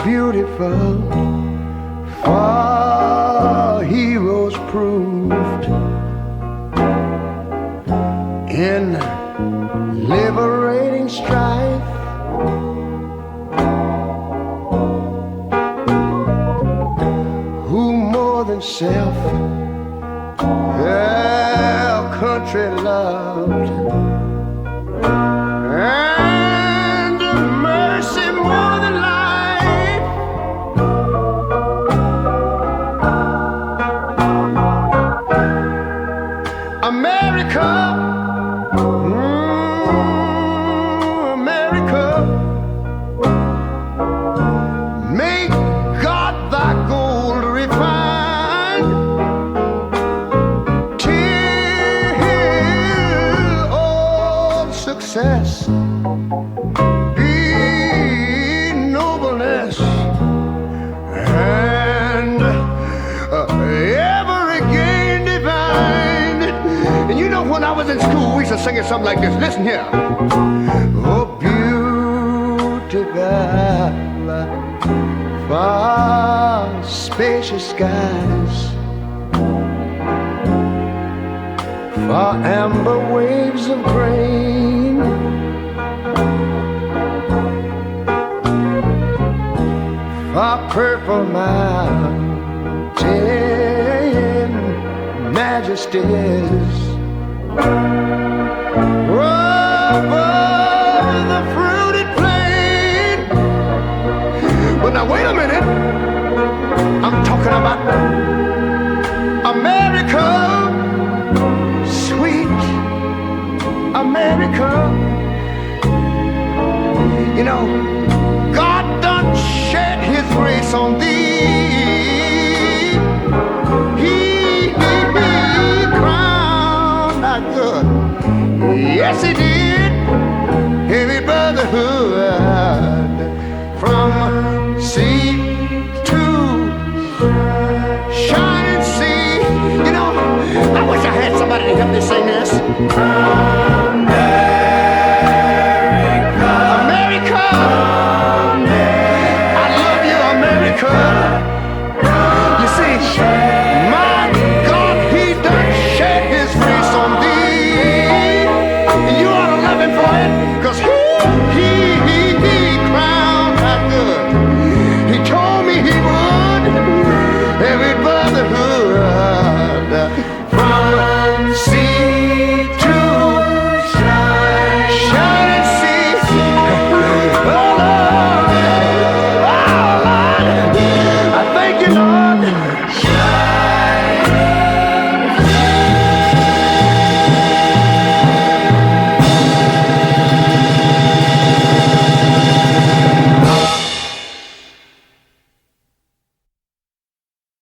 beautiful for heroes proved in liberating strife. Who more than self their country loved, and mercy more than life. America, America, make God thy gold refined, till all success be nobleness, and every gain divine. And you know, when I was in school, we used to sing it something like this. Listen here. Oh, beautiful, far spacious skies, far amber waves of grain, far purple mountain majesties, over the fruited plain. But now wait a minute, I'm talking about America, sweet America. You know, God done shed his grace on thee. He crowned our good. Yes, he did. Heavy brotherhood from sea to shining sea. You know, I wish I had somebody to help me sing this.